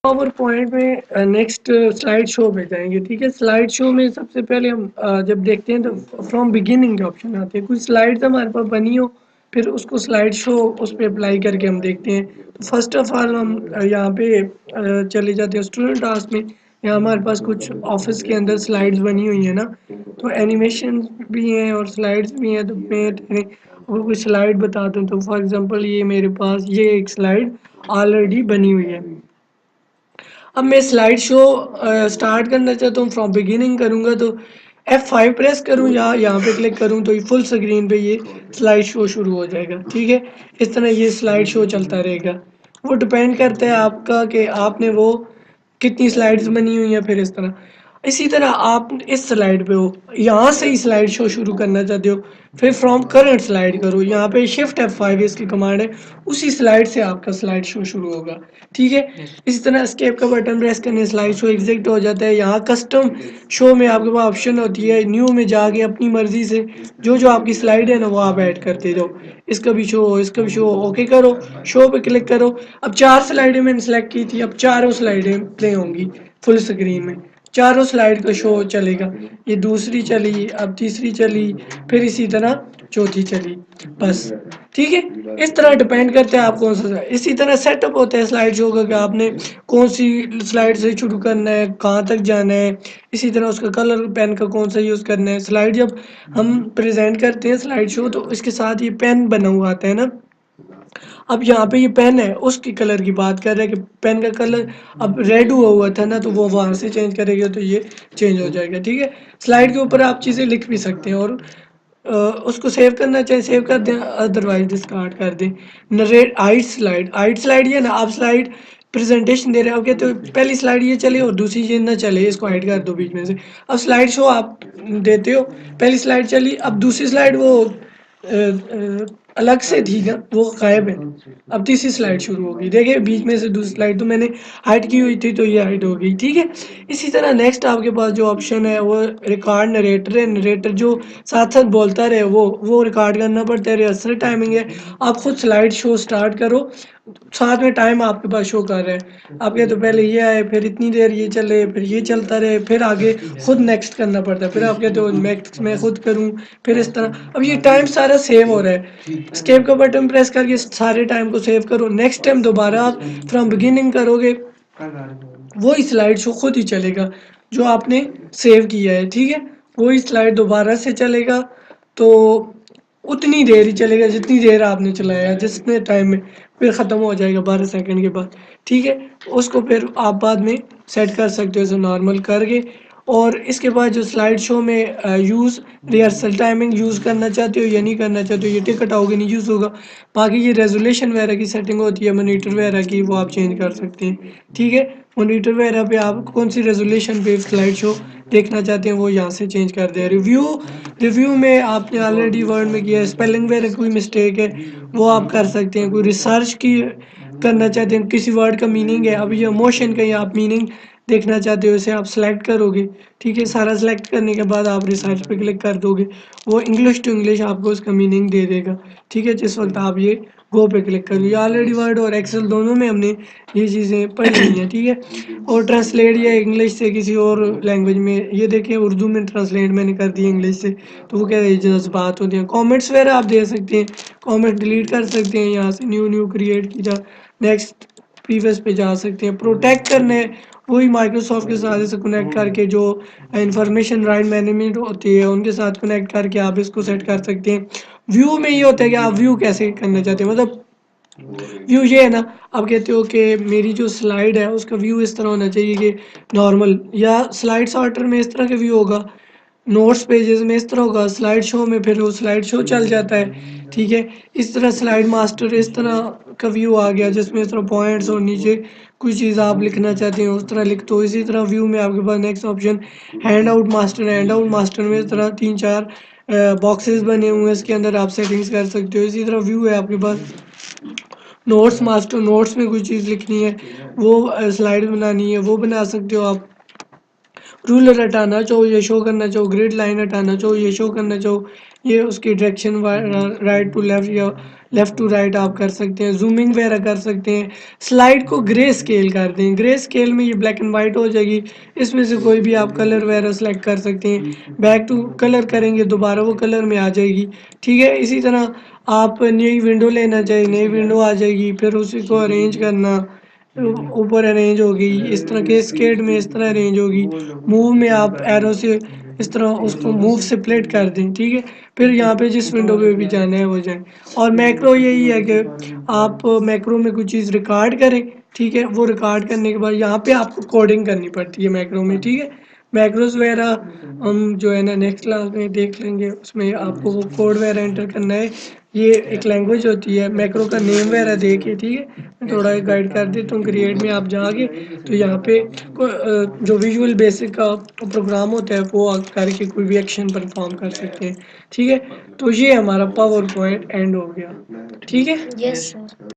Power point में next slide show पे जाएंगे। ठीक है, स्लाइड शो में सबसे पहले हम जब देखते हैं तो फ्रॉम बिगिनिंग के ऑप्शन आते हैं। कुछ स्लाइड्स हमारे पास बनी हो, फिर उसको स्लाइड शो उस पर अप्लाई करके हम देखते हैं। तो फर्स्ट ऑफ ऑल हम यहाँ पे चले जाते हैं स्टूडेंट टास्क में। यहाँ हमारे पास कुछ ऑफिस के अंदर स्लाइड्स बनी हुई है ना, तो एनिमेशन भी हैं और स्लाइड्स भी हैं। तो मैं अगर कोई स्लाइड बता दूँ तो फॉर एग्जांपल ये मेरे पास ये एक स्लाइड ऑलरेडी बनी हुई है। अब मैं स्लाइड शो स्टार्ट करना चाहता हूँ, फ्रॉम बिगिनिंग करूँगा तो F5 प्रेस करूँ या यहाँ पे क्लिक करूँ तो ये फुल स्क्रीन पे ये स्लाइड शो शुरू हो जाएगा। ठीक है, इस तरह ये स्लाइड शो चलता रहेगा। वो डिपेंड करता है आपका कि आपने वो कितनी स्लाइड्स बनी हुई हैं। फिर इस तरह इसी तरह आप इस स्लाइड पे हो, यहाँ से ही स्लाइड शो शुरू करना चाहते हो, फिर फ्रॉम करंट स्लाइड करो, यहाँ पे शिफ्ट F5 इसकी कमांड है, उसी स्लाइड से आपका स्लाइड शो शुरू होगा। ठीक है, इसी तरह एस्केप का बटन प्रेस करने स्लाइड शो एग्जिट हो जाता है। यहाँ कस्टम शो में आपके पास ऑप्शन होती है, न्यू में जाके अपनी मर्जी से जो जो आपकी स्लाइड है ना वो आप ऐड करते जाओ। इसका भी शो, इसका भी शो, ओके करो, शो पे क्लिक करो। अब 4 स्लाइडें मैंने सेलेक्ट की थी, अब चारों स्लाइडें प्ले होंगी फुल स्क्रीन में, चारों स्लाइड का शो चलेगा। ये दूसरी चली, अब तीसरी चली, फिर इसी तरह चौथी चली, बस। ठीक है, इस तरह डिपेंड करता है आप कौन सा। इसी तरह सेटअप होता है स्लाइड शो का कि आपने कौन सी स्लाइड से शुरू करना है, कहाँ तक जाना है। इसी तरह उसका कलर पेन का कौन सा यूज़ करना है। स्लाइड जब हम प्रेजेंट करते हैं स्लाइड शो तो इसके साथ ये पेन बना हुआ आता है ना। अब यहाँ पे ये पेन है, उसकी कलर की बात कर रहे हैं कि पेन का कलर अब रेड हुआ हुआ था ना, तो वो वहाँ से चेंज करेगा तो ये चेंज हो जाएगा। ठीक है, स्लाइड के ऊपर आप चीज़ें लिख भी सकते हैं और उसको सेव करना चाहे सेव कर दें, अदरवाइज डिस्कार्ड कर दें। नरेट हाइट स्लाइड ये ना, आप स्लाइड प्रेजेंटेशन दे रहे हो, तो पहली स्लाइड ये चले और दूसरी ये ना चले, इसको हाइड कर दो बीच में से। अब स्लाइड शो आप देते हो, पहली स्लाइड चली, अब दूसरी स्लाइड वो अलग से थी ना, वो गायब है। अब तीसरी स्लाइड शुरू होगी, देखिए बीच में से दूसरी स्लाइड तो मैंने हाइड की हुई थी तो ये हाइड हो गई। ठीक है, इसी तरह नेक्स्ट आपके पास जो ऑप्शन है वो रिकॉर्ड नरेटर है। नरेटर जो साथ साथ बोलता रहे वो रिकॉर्ड करना पड़ता है, रिहर्सल टाइमिंग है। आप खुद स्लाइड शो स्टार्ट करो, साथ में टाइम आपके पास शो कर रहे हैं। आप कहते तो पहले ये आए, फिर इतनी देर ये चले, फिर ये चलता रहे, फिर आगे खुद नेक्स्ट करना पड़ता है, फिर आप कहते हो नेक्स्ट मैं खुद करूं, फिर इस तरह। अब ये टाइम सारा सेव हो रहा है, एस्केप का बटन प्रेस करके सारे टाइम को सेव करो। नेक्स्ट टाइम दोबारा आप फ्रॉम बिगिनिंग करोगे, वही स्लाइड शो खुद ही चलेगा जो आपने सेव किया है। ठीक है, वही स्लाइड दोबारा से चलेगा, तो उतनी देर ही चलेगा जितनी देर आपने चलाया, जितने टाइम में, फिर ख़त्म हो जाएगा 12 सेकंड के बाद। ठीक है, उसको फिर आप बाद में सेट कर सकते हो, नॉर्मल करके। और इसके बाद जो स्लाइड शो में यूज़ रिहर्सल टाइमिंग यूज़ करना चाहते हो या नहीं करना चाहते हो, ये टिकट आओगे नहीं यूज़ होगा। बाकी ये रेजोल्यूशन वगैरह की सेटिंग होती है, मॉनिटर वगैरह की, वो आप चेंज कर सकते हैं। ठीक है, मॉनिटर वगैरह पे आप कौन सी रेजोल्यूशन पे स्लाइड शो देखना चाहते हैं वो यहाँ से चेंज कर दें। रिव्यू, रिव्यू में आपने ऑलरेडी वर्ड में किया है, स्पेलिंग वगैरह कोई मिस्टेक है वो आप कर सकते हैं। कोई रिसर्च की करना चाहते हैं, किसी वर्ड का मीनिंग है, अभी ये मोशन का ही आप मीनिंग देखना चाहते हो, इसे आप सेलेक्ट करोगे। ठीक है, सारा सेलेक्ट करने के बाद आप रिसर्च पे क्लिक कर दोगे, वो इंग्लिश टू इंग्लिश आपको उसका मीनिंग दे देगा। ठीक है, जिस वक्त आप ये गो पे क्लिक करोगे। ऑलरेडी वर्ड और एक्सेल दोनों में हमने ये चीज़ें पढ़ी हुई हैं। ठीक है, और ट्रांसलेट या इंग्लिश से किसी और लैंग्वेज में, ये देखिए उर्दू में ट्रांसलेट मैंने कर दिया इंग्लिश से, तो वो क्या है जज्बात होते हैं। कमेंट्स वगैरह आप दे सकते हैं, कमेंट डिलीट कर सकते हैं, यहाँ से न्यू न्यू क्रिएट की जा, नेक्स्ट प्रीवियस पे जा सकते हैं। प्रोटेक्ट करने, वही माइक्रोसॉफ्ट के साथ से कनेक्ट करके जो इंफॉर्मेशन राइट मैनेजमेंट होती है उनके साथ कनेक्ट करके आप इसको सेट कर सकते हैं। व्यू में ये होता है कि आप व्यू कैसे करना चाहते हैं, मतलब व्यू ये है ना, आप कहते हो कि मेरी जो स्लाइड है उसका व्यू इस तरह होना चाहिए कि नॉर्मल, या स्लाइड सॉर्टर में इस तरह का व्यू होगा, नोट्स पेजेस में इस तरह होगा, स्लाइड शो में फिर वो स्लाइड शो चल जाता है। ठीक है, इस तरह स्लाइड मास्टर इस तरह का व्यू आ गया जिसमें इस तरह पॉइंट्स और नीचे कुछ चीज़ आप लिखना चाहते हैं उस तरह लिख दो। इसी तरह व्यू में आपके पास next option handout master है। हैंड आउट मास्टर में इस तरह 3-4 बॉक्सेस बने हुए हैं, इसके अंदर आप सेटिंग्स कर सकते हो। इसी तरह व्यू है आपके पास नोट्स मास्टर, नोट्स में कोई चीज़ लिखनी है, वो स्लाइड बनानी है, वो बना सकते हो आप। रूलर हटाना चाहो, ये शो करना चाहो, ग्रिड लाइन हटाना चाहो, ये शो करना चाहो, ये उसकी डायरेक्शन राइट टू लेफ्ट या लेफ़्ट टू राइट आप कर सकते हैं, ज़ूमिंग वगैरह कर सकते हैं। स्लाइड को ग्रे स्केल कर दें, ग्रे स्केल में ये ब्लैक एंड वाइट हो जाएगी, इसमें से कोई भी आप कलर वगैरह सेलेक्ट कर सकते हैं। बैक टू कलर करेंगे, दोबारा वो कलर में आ जाएगी, ठीक है? इसी तरह आप नई विंडो लेना चाहें, नई विंडो आ जाएगी, फिर उसी को अरेंज करना, ऊपर अरेंज होगी, इस तरह कैस्केड में इस तरह अरेंज होगी, मूव में आप एरो से इस तरह उसको मूव से स्प्लिट कर दें, ठीक है? फिर यहाँ पे जिस विंडो पे भी जाना है वो जाएँ। और मैक्रो यही है कि आप मैक्रो में कुछ चीज़ रिकॉर्ड करें, ठीक है? वो रिकॉर्ड करने के बाद यहाँ पे आपको कोडिंग करनी पड़ती है मैक्रो में, ठीक है? मैक्रोज़ वगैरह हम जो है ना नेक्स्ट क्लास में देख लेंगे, उसमें आपको वो कोड वगैरह एंटर करना है। ये एक लैंग्वेज होती है, मैक्रो का नेम वगैरह दे के, ठीक है? मैं थोड़ा गाइड कर देता हूँ, क्रिएट में आप जाके तो यहाँ पे जो विजुअल बेसिक का प्रोग्राम होता है वो आप करके कोई भी एक्शन परफॉर्म कर सकते हैं, ठीक है? तो ये हमारा पावर पॉइंट एंड हो गया, ठीक है? Yes sir.